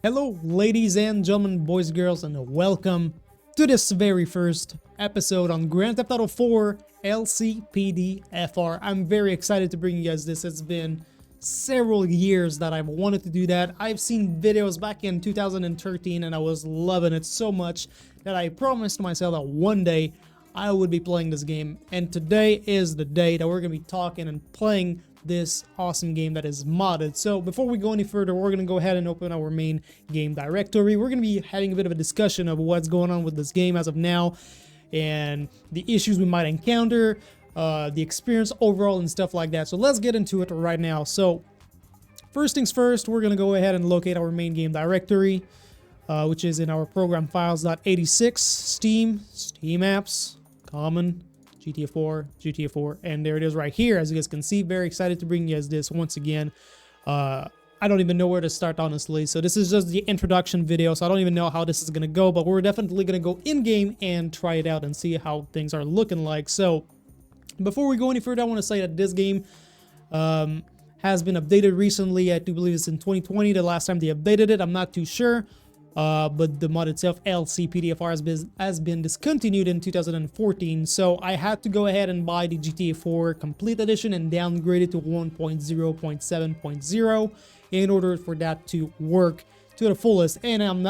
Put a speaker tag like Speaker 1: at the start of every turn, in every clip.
Speaker 1: Hello ladies and gentlemen, boys and girls, and welcome to this very first episode on Grand Theft Auto 4 LCPDFR. I'm very excited to bring you guys this. It's been several years that I've wanted to do that. I've seen videos back in 2013 and I was loving it so much that I promised myself that one day I would be playing this game, and today is the day that we're going to be talking and playing this awesome game that is modded. So before we go any further, we're going to go ahead and open our main game directory. We're going to be having a bit of a discussion of what's going on with this game as of now and the issues we might encounter, the experience overall and stuff like that. So let's get into it right now. So first things first, we're going to go ahead and locate our main game directory, which is in our program files.86, Steam apps, common, GTA 4, and there it is right here. As you guys can see, very excited to bring you guys this once again. I don't even know where to start, honestly. So this is just the introduction video, so I don't even know how this is going to go, but we're definitely going to go in-game and try it out and see how things are looking like. So before we go any further, I want to say that this game has been updated recently. I do believe it's in 2020, the last time they updated it. I'm not too sure. But the mod itself, LCPDFR, has been discontinued in 2014, so I had to go ahead and buy the GTA 4 Complete Edition and downgrade it to 1.0.7.0 in order for that to work to the fullest. And I'm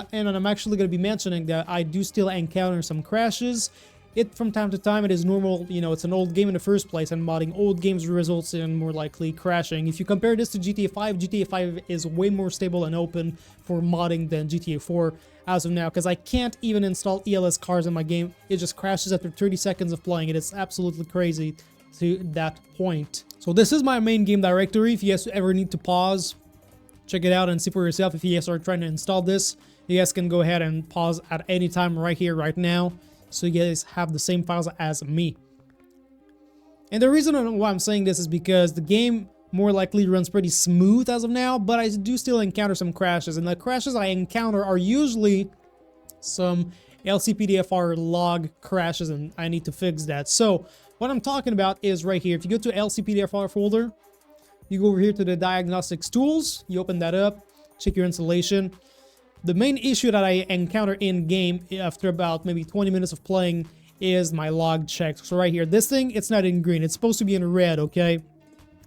Speaker 1: actually going to be mentioning that I do still encounter some crashes. From time to time, it is normal, you know, it's an old game in the first place, and modding old games results in more likely crashing. If you compare this to GTA 5, GTA 5 is way more stable and open for modding than GTA 4 as of now, because I can't even install ELS cars in my game. It just crashes after 30 seconds of playing it. It's absolutely crazy to that point. So this is my main game directory. If you guys ever need to pause, check it out and see for yourself. If you guys are trying to install this, you guys can go ahead and pause at any time right here, right now, so you guys have the same files as me. And the reason why I'm saying this is because the game more likely runs pretty smooth as of now, but I do still encounter some crashes, and the crashes I encounter are usually some LCPDFR log crashes, and I need to fix that. So what I'm talking about is right here. If you go to LCPDFR folder, you go over here to the diagnostics tools, you open that up, check your installation. The main issue that I encounter in game after about maybe 20 minutes of playing is my log checks. So right here, this thing, it's not in green. It's supposed to be in red, okay?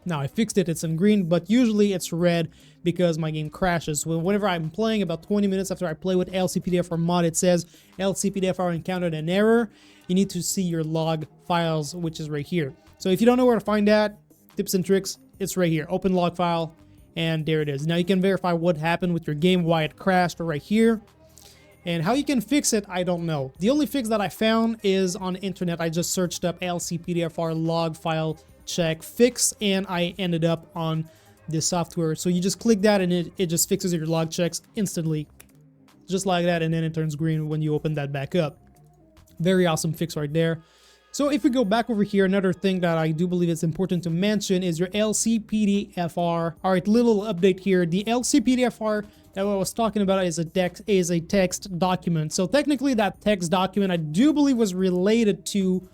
Speaker 1: Now I fixed it, it's in green, but usually it's red because my game crashes. Whenever I'm playing, about 20 minutes after I play with LCPDFR mod, it says LCPDFR encountered an error. You need to see your log files, which is right here. So if you don't know where to find that, tips and tricks, it's right here. Open log file. And there it is. Now you can verify what happened with your game, why it crashed right here. And how you can fix it, I don't know. The only fix that I found is on the internet. I just searched up LCPDFR log file check fix, and I ended up on this software. So you just click that and it just fixes your log checks instantly. Just like that, and then it turns green when you open that back up. Very awesome fix right there. So if we go back over here, another thing that I do believe is important to mention is your LCPDFR. All right, little update here. The LCPDFR that I was talking about is a text document. So technically that text document I do believe was related to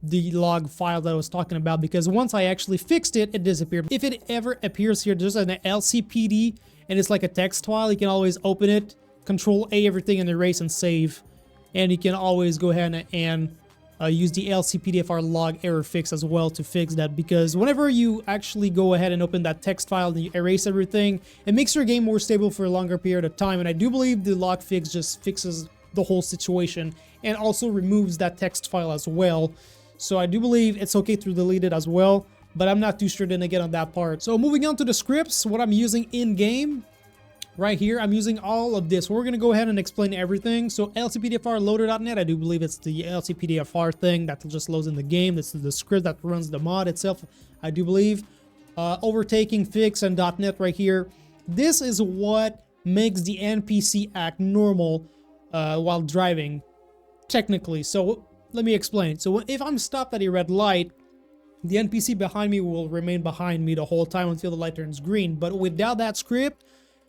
Speaker 1: the log file that I was talking about, because once I actually fixed it, it disappeared. If it ever appears here, there's an LCPD and it's like a text file. You can always open it, Control A everything, and erase and save. And you can always go ahead and use the LCPDFR log error fix as well to fix that, because whenever you actually go ahead and open that text file and you erase everything, it makes your game more stable for a longer period of time. And I do believe the log fix just fixes the whole situation and also removes that text file as well. So I do believe it's okay to delete it as well, but I'm not too sure then again on that part. So moving on to the scripts, what I'm using in game. Right here, I'm using all of this. We're going to go ahead and explain everything. So LCPDFR loader.net, I do believe it's the LCPDFR thing that just loads in the game. This is the script that runs the mod itself, I do believe. Overtaking, fix, and .net right here. This is what makes the NPC act normal while driving, technically. So let me explain. So if I'm stopped at a red light, the NPC behind me will remain behind me the whole time until the light turns green. But without that script,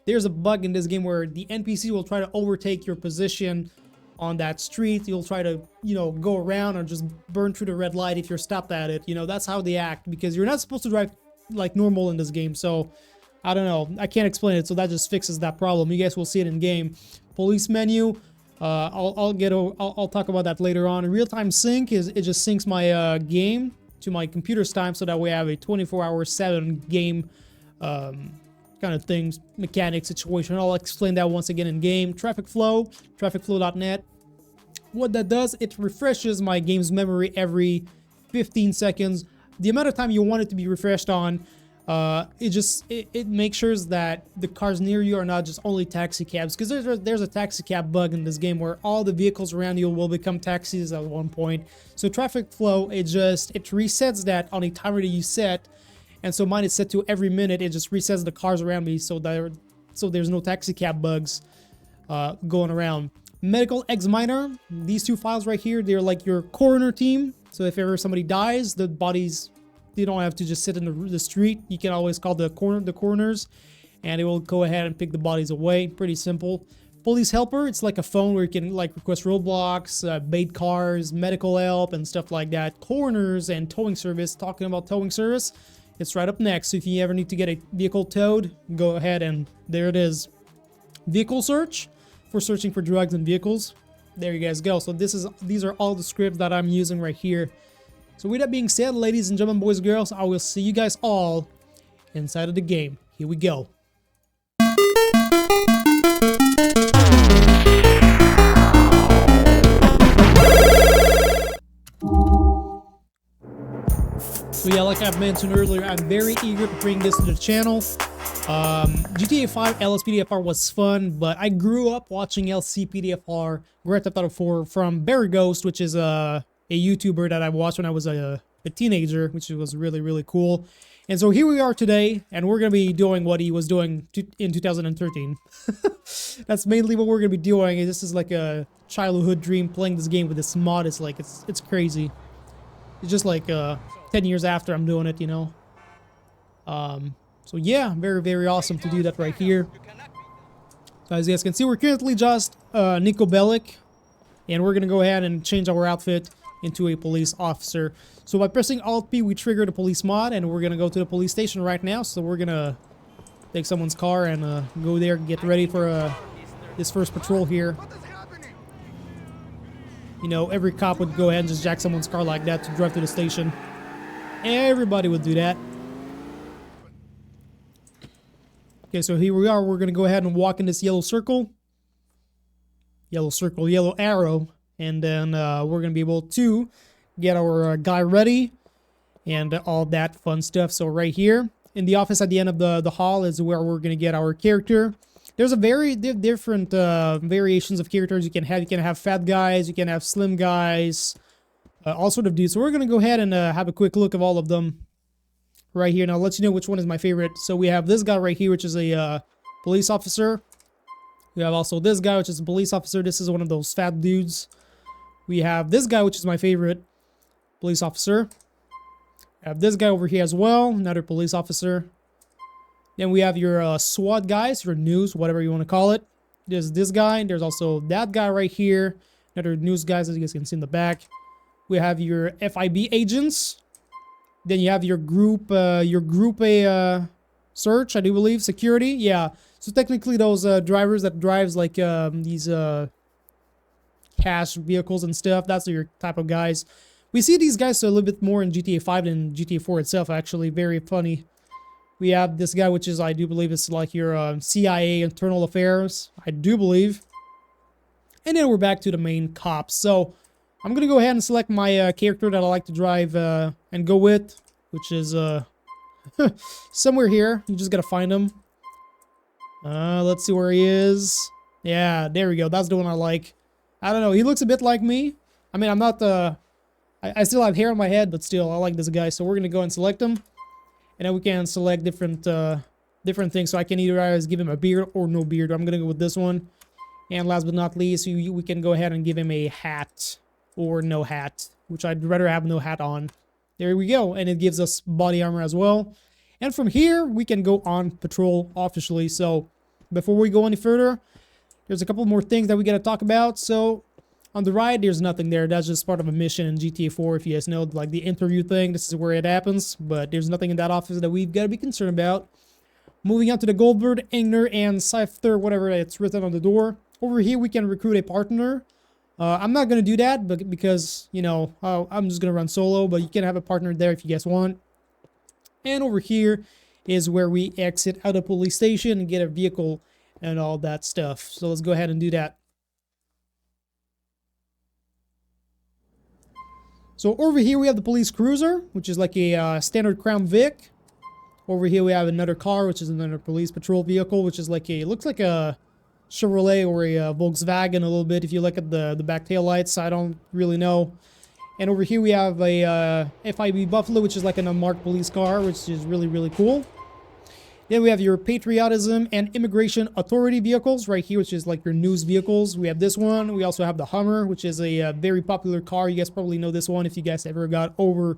Speaker 1: there's a bug in this game where the NPC will try to overtake your position on that street. You'll try to, you know, go around or just burn through the red light if you're stopped at it. You know, that's how they act, because you're not supposed to drive like normal in this game. So I don't know. I can't explain it, so that just fixes that problem. You guys will see it in game. Police menu. I'll talk about that later on. Real-time sync is it just syncs my game to my computer's time, so that way I have a 24/7 game kind of things, mechanic situation. I'll explain that once again in game. Traffic flow, trafficflow.net. What that does, it refreshes my game's memory every 15 seconds. The amount of time you want it to be refreshed on, it makes sure that the cars near you are not just only taxi cabs, because there's a taxi cab bug in this game where all the vehicles around you will become taxis at one point. So traffic flow, it resets that on a timer that you set, and so mine is set to every minute. It just resets the cars around me so there's no taxi cab bugs going around. Medical examiner, these two files right here, they're like your coroner team. So if ever somebody dies, the bodies, you don't have to just sit in the street. You can always call the coroners, and it will go ahead and pick the bodies away. Pretty simple. Police helper, it's like a phone where you can like request roadblocks, bait cars, medical help, and stuff like that. Coroners and towing service. Talking about towing service, it's right up next. So if you ever need to get a vehicle towed, go ahead and there it is. Vehicle search, for searching for drugs and vehicles. There you guys go. So these are all the scripts that I'm using right here. So with that being said, ladies and gentlemen, boys and girls, I will see you guys all inside of the game. Here we go. So yeah, like I've mentioned earlier, I'm very eager to bring this to the channel. GTA 5 LCPDFR was fun, but I grew up watching LCPDFR Grand Theft Auto 4 from Barry Ghost, which is a YouTuber that I watched when I was a teenager, which was really, really cool. And so here we are today, and we're going to be doing what he was doing in 2013. That's mainly what we're going to be doing. This is like a childhood dream, playing this game with this mod. It's like, it's crazy. It's just like 10 years after I'm doing it, you know. So yeah, very, very awesome to do that right here. So as you guys can see, we're currently just Nico Bellic, and we're gonna go ahead and change our outfit into a police officer. So by pressing Alt-P, we trigger the police mod, and we're gonna go to the police station right now. So we're gonna take someone's car and go there, get ready for this first patrol here. You know, every cop would go ahead and just jack someone's car like that to drive to the station. Everybody would do that. Okay, so here we are. We're going to go ahead and walk in this yellow circle. Yellow circle, yellow arrow. And then we're going to be able to get our guy ready and all that fun stuff. So right here in the office at the end of the hall is where we're going to get our character. There's a very different variations of characters you can have. You can have fat guys, you can have slim guys, all sort of dudes. So we're going to go ahead and have a quick look of all of them right here, and I'll let you know which one is my favorite. So we have this guy right here, which is a police officer. We have also this guy, which is a police officer. This is one of those fat dudes. We have this guy, which is my favorite police officer. We have this guy over here as well, another police officer. Then we have your SWAT guys, your news, whatever you want to call it. There's this guy. There's also that guy right here, another news guys, as you guys can see in the back. We have your FIB agents. Then you have your group A search, I do believe, security. Yeah, so technically those drivers that drives like these cash vehicles and stuff, that's your type of guys. We see these guys a little bit more in GTA 5 than GTA 4 itself, actually. Very funny. We have this guy, which is, I do believe, it's like your CIA internal affairs, I do believe. And then we're back to the main cops. So I'm going to go ahead and select my character that I like to drive and go with, which is somewhere here. You just got to find him. Let's see where he is. Yeah, there we go. That's the one I like. I don't know. He looks a bit like me. I mean, I'm not I still have hair on my head, but still, I like this guy. So we're going to go and select him. And then we can select different things. So I can either give him a beard or no beard. I'm going to go with this one. And last but not least, we can go ahead and give him a hat. Or no hat, which I'd rather have no hat on. There we go, and it gives us body armor as well. And from here, we can go on patrol officially. So before we go any further, there's a couple more things that we got to talk about. So on the right, there's nothing there. That's just part of a mission in GTA 4. If you guys know, like the interview thing, this is where it happens. But there's nothing in that office that we've got to be concerned about. Moving on to the Goldbird, Igner, and Scyther, whatever it's written on the door. Over here, we can recruit a partner. I'm not going to do that but because, you know, I'm just going to run solo, but you can have a partner there if you guys want. And over here is where we exit out of police station and get a vehicle and all that stuff. So let's go ahead and do that. So over here we have the police cruiser, which is like a standard Crown Vic. Over here we have another car, which is another police patrol vehicle, which is like a, looks like a Chevrolet or a Volkswagen a little bit if you look at the back tail lights. I don't really know. And over here we have a FIB Buffalo, which is like an unmarked police car, which is really, really cool. Then we have your patriotism and immigration authority vehicles right here, which is like your news vehicles. We have this one. We also have the Hummer, which is a very popular car. You guys probably know this one if you guys ever got over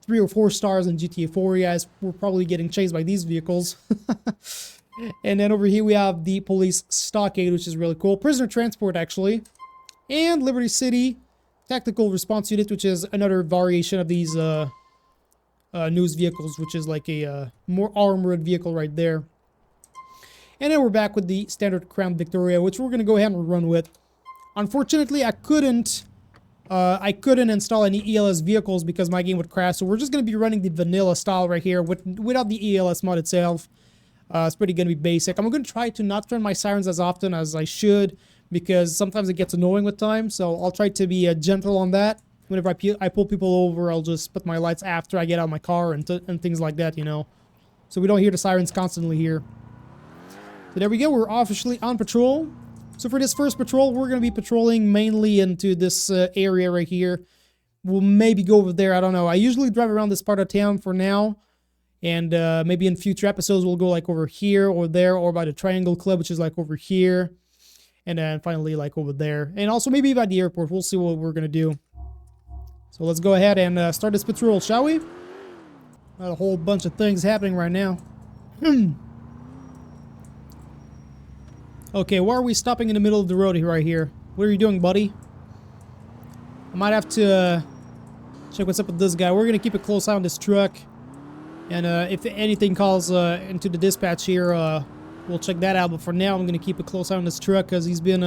Speaker 1: 3 or 4 stars in GTA 4. You guys were probably getting chased by these vehicles. And then over here we have the police stockade, which is really cool. Prisoner transport, actually. And Liberty City tactical response unit, which is another variation of these news vehicles, which is like a more armored vehicle right there. And then we're back with the standard Crown Victoria, which we're going to go ahead and run with. Unfortunately, I couldn't install any ELS vehicles because my game would crash, so we're just going to be running the vanilla style right here without the ELS mod itself. It's pretty going to be basic. I'm going to try to not turn my sirens as often as I should because sometimes it gets annoying with time, so I'll try to be gentle on that. Whenever I pull people over, I'll just put my lights after I get out of my car and things like that, you know. So we don't hear the sirens constantly here. So there we go, we're officially on patrol. So for this first patrol, we're going to be patrolling mainly into this area right here. We'll maybe go over there, I don't know. I usually drive around this part of town for now. And maybe in future episodes, we'll go like over here or there or by the Triangle Club, which is like over here. And then finally like over there. And also maybe by the airport. We'll see what we're going to do. So let's go ahead and start this patrol, shall we? Got a whole bunch of things happening right now. Okay, why are we stopping in the middle of the road right here? What are you doing, buddy? I might have to check what's up with this guy. We're going to keep a close eye on this truck. And if anything calls into the dispatch here, we'll check that out. But for now, I'm going to keep a close eye on this truck because he's been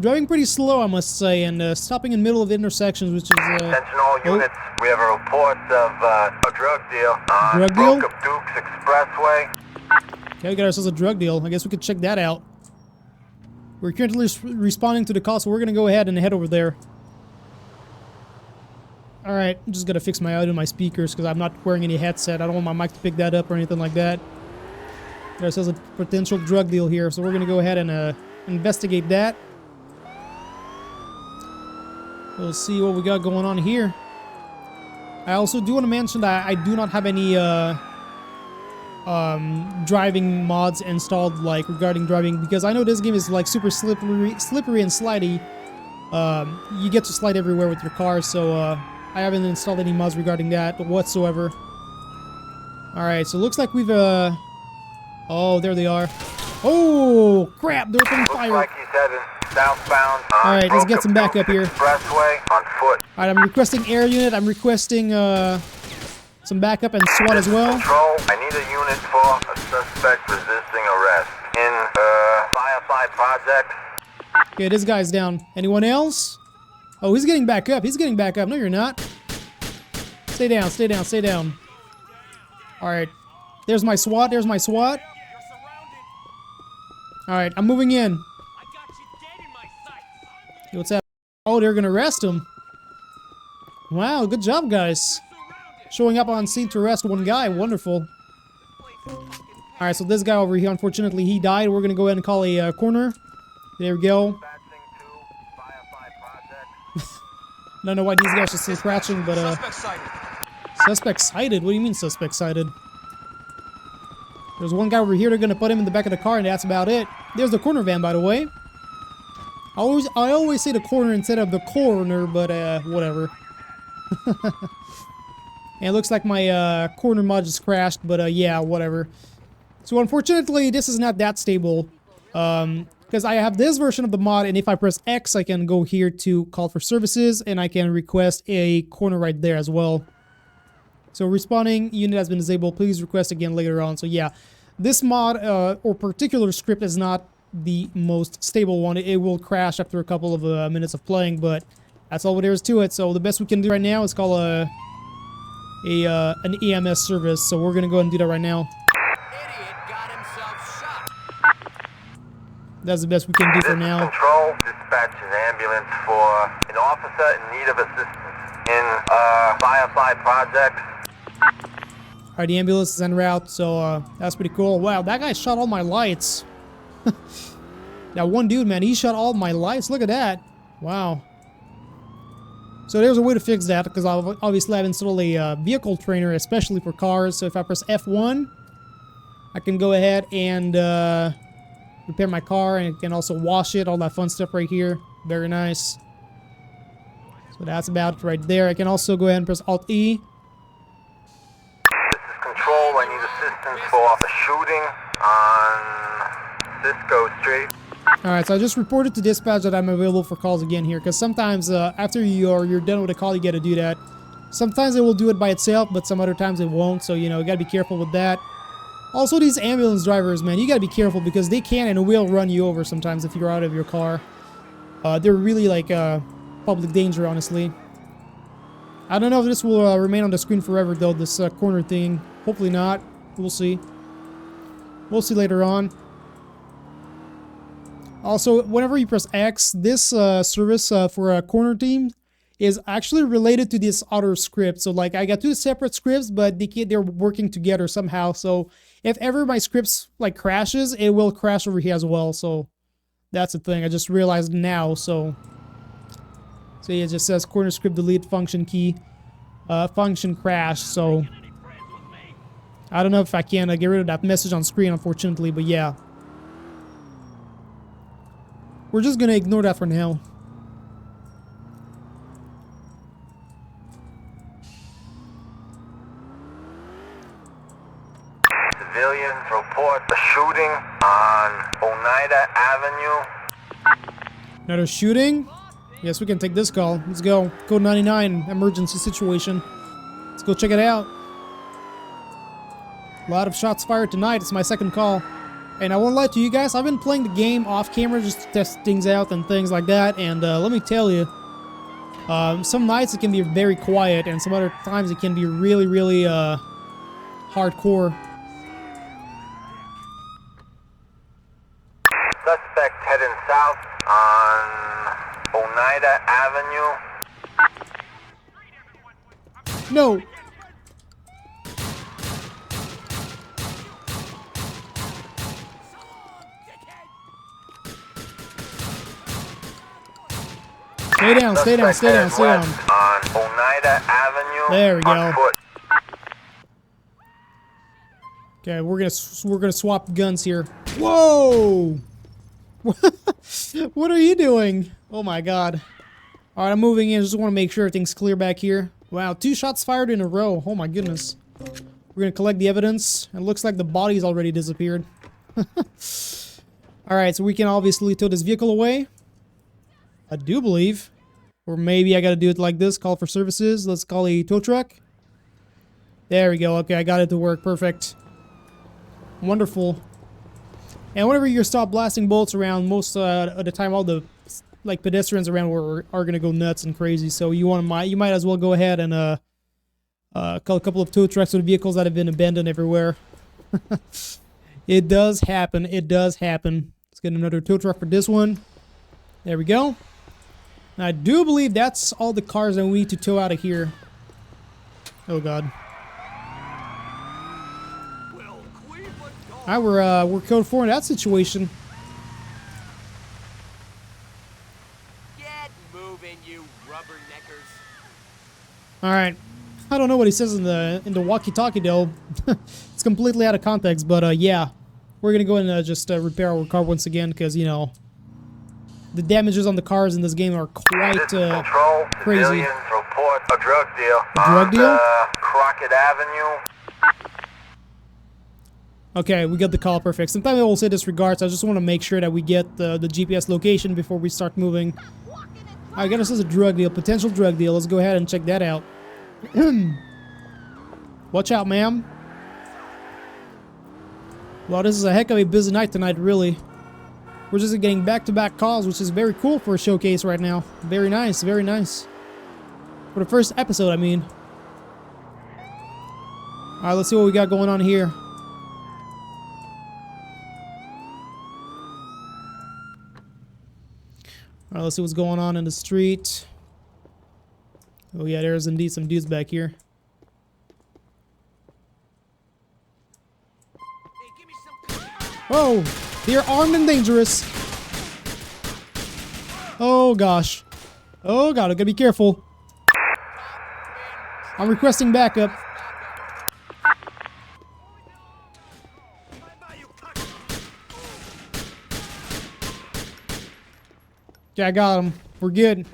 Speaker 1: driving pretty slow, I must say, and stopping in the middle of intersections, which is...
Speaker 2: Attention all units, we have a report of a drug deal on
Speaker 1: drug deal?
Speaker 2: Dukes Expressway.
Speaker 1: Okay, we got ourselves a drug deal. I guess we could check that out. We're currently responding to the call, so we're going to go ahead and head over there. Alright, I'm just going to fix my audio and my speakers because I'm not wearing any headset. I don't want my mic to pick that up or anything like that. Got ourselves a potential drug deal here, so we're going to go ahead and investigate that. We'll see what we got going on here. I also do want to mention that I do not have any driving mods installed, like regarding driving, because I know this game is like super slippery and slidey. You get to slide everywhere with your car, so I haven't installed any mods regarding that whatsoever. Alright, so it looks like we've oh, there they are. Oh crap, they're opening fire.
Speaker 2: Looks like he's heading southbound.
Speaker 1: Alright, let's get some backup here.
Speaker 2: Expressway on foot.
Speaker 1: Alright, I'm requesting air unit. I'm requesting some backup and SWAT as well.
Speaker 2: Control, I need a unit for a suspect resisting arrest in Firefly Project.
Speaker 1: Okay, this guy's down. Anyone else? Oh, he's getting back up. He's getting back up. No, you're not. Stay down, stay down, stay down. Alright. There's my SWAT. There's my SWAT. Alright, I'm moving in. Hey, what's that? Oh, they're gonna arrest him. Wow, good job, guys. Showing up on scene to arrest one guy. Wonderful. Alright, so this guy over here, unfortunately, he died. We're gonna go ahead and call a corner. There we go. I don't know why these guys are still scratching, but suspect sighted? What do you mean suspect sighted? There's one guy over here. They're gonna put him in the back of the car, and that's about it. There's the corner van, by the way. I always say the corner instead of the coroner, but whatever. And it looks like my corner mod just crashed, but yeah, whatever. So unfortunately, this is not that stable. Because I have this version of the mod, and if I press X, I can go here to call for services, and I can request a corner right there as well. So responding unit has been disabled. Please request again later on. So yeah, This mod or particular script is not the most stable one. It will crash after a couple of minutes of playing, but that's all there is to it. So the best we can do right now is call an EMS service. So we're gonna go ahead and do that right now.
Speaker 3: Idiot got himself shot.
Speaker 1: That's the best we can do for now.
Speaker 2: Control, dispatch an ambulance for an officer in need of assistance in Firefly project.
Speaker 1: Alright, the ambulance is en route, so that's pretty cool. Wow, that guy shot all my lights. That one dude, man, he shot all my lights. Look at that. Wow. So there's a way to fix that, because obviously I've installed a vehicle trainer, especially for cars. So if I press F1, I can go ahead and repair my car, and it can also wash it, all that fun stuff right here. Very nice. So that's about it right there. I can also go ahead and press Alt-E.
Speaker 2: This is Control. I need assistance for a shooting on Cisco Street.
Speaker 1: Alright, so I just reported to dispatch that I'm available for calls again here, because sometimes after you're done with a call, you gotta do that. Sometimes it will do it by itself, but some other times it won't, so you know, you gotta be careful with that. Also, these ambulance drivers, man, you gotta be careful, because they can and will run you over sometimes if you're out of your car. They're really like public danger, honestly. I don't know if this will remain on the screen forever, though, this corner thing. Hopefully not. We'll see. We'll see later on. Also, whenever you press X, this service for a corner team is actually related to this other script. So, like, I got two separate scripts, but they're working together somehow. So, if ever my scripts, like, crashes, it will crash over here as well. So, that's the thing. I just realized now. So yeah, it just says corner script delete function key, function crash. So, I don't know if I can get rid of that message on screen, unfortunately, but yeah. We're just gonna ignore that for now.
Speaker 2: Civilians report a shooting on Oneida Avenue.
Speaker 1: Another shooting? Yes, we can take this call. Let's go. Code 99, emergency situation. Let's go check it out. A lot of shots fired tonight. It's my second call. And I won't lie to you guys, I've been playing the game off camera just to test things out and things like that. And let me tell you, some nights it can be very quiet, and some other times it can be really, really hardcore.
Speaker 2: Suspect heading south on Oneida Avenue.
Speaker 1: No! Stay down, stay down, stay down, stay down.
Speaker 2: On Oneida Avenue.
Speaker 1: There we go.
Speaker 2: On foot.
Speaker 1: Okay, we're gonna swap guns here. Whoa! What are you doing? Oh my god. Alright, I'm moving in. Just want to make sure everything's clear back here. Wow, 2 shots fired in a row. Oh my goodness. We're gonna collect the evidence. It looks like the body's already disappeared. Alright, so we can obviously tow this vehicle away. I do believe. Or maybe I gotta do it like this. Call for services. Let's call a tow truck. There we go. Okay, I got it to work. Perfect. Wonderful. And whenever you stop blasting bolts around, most of the time, all the like pedestrians around are gonna go nuts and crazy. So you might as well go ahead and call a couple of tow trucks with vehicles that have been abandoned everywhere. It does happen. It does happen. Let's get another tow truck for this one. There we go. Now, I do believe that's all the cars that we need to tow out of here. Oh god. Alright, we're code 4 in that situation.
Speaker 3: Get moving, you rubberneckers.
Speaker 1: Alright. I don't know what he says in the walkie-talkie though. It's completely out of context, but yeah. We're gonna go and just repair our car once again, because, you know, the damages on the cars in this game are quite
Speaker 2: Control.
Speaker 1: crazy.
Speaker 2: Civilians report a drug deal.
Speaker 1: A drug deal?
Speaker 2: On Crockett Avenue.
Speaker 1: Okay, we got the call. Perfect. Sometimes I will say disregard, so I just want to make sure that we get the GPS location before we start moving. I guess this is a drug deal, potential drug deal. Let's go ahead and check that out. Watch out, ma'am. Well, this is a heck of a busy night tonight, really. We're just getting back-to-back calls, which is very cool for a showcase right now. Very nice, very nice. For the first episode, I mean. Alright, let's see what we got going on here. Alright, let's see what's going on in the street. Oh yeah, there's indeed some dudes back here.
Speaker 3: Hey, give me some.
Speaker 1: Whoa! They're armed and dangerous. Oh gosh. Oh god, I gotta be careful. I'm requesting backup. Yeah, I got him. We're good.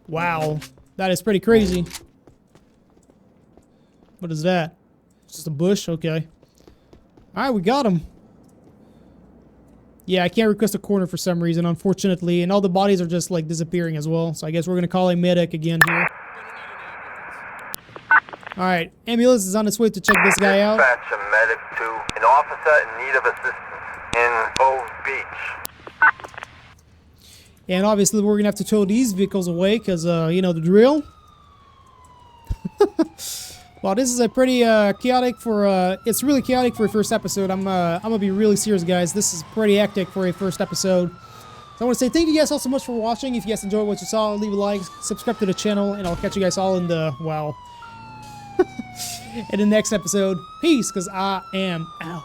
Speaker 1: Wow. That is pretty crazy. What is that? It's just a bush? Okay. Alright, we got him. Yeah, I can't request a corner for some reason, unfortunately. And all the bodies are just, like, disappearing as well. So I guess we're gonna call a medic again here. Alright, ambulance is on its way to check this guy out.
Speaker 2: Dispatch a medic to an officer in need of assistance in Cove Beach.
Speaker 1: And obviously we're gonna have to tow these vehicles away because, you know the drill. Well, this is a pretty chaotic for, it's really chaotic for a first episode. I'm gonna be really serious, guys. This is pretty hectic for a first episode. So I want to say thank you guys all so much for watching. If you guys enjoyed what you saw, leave a like, subscribe to the channel, and I'll catch you guys all in the, wow, in the next episode. Peace, because I am out.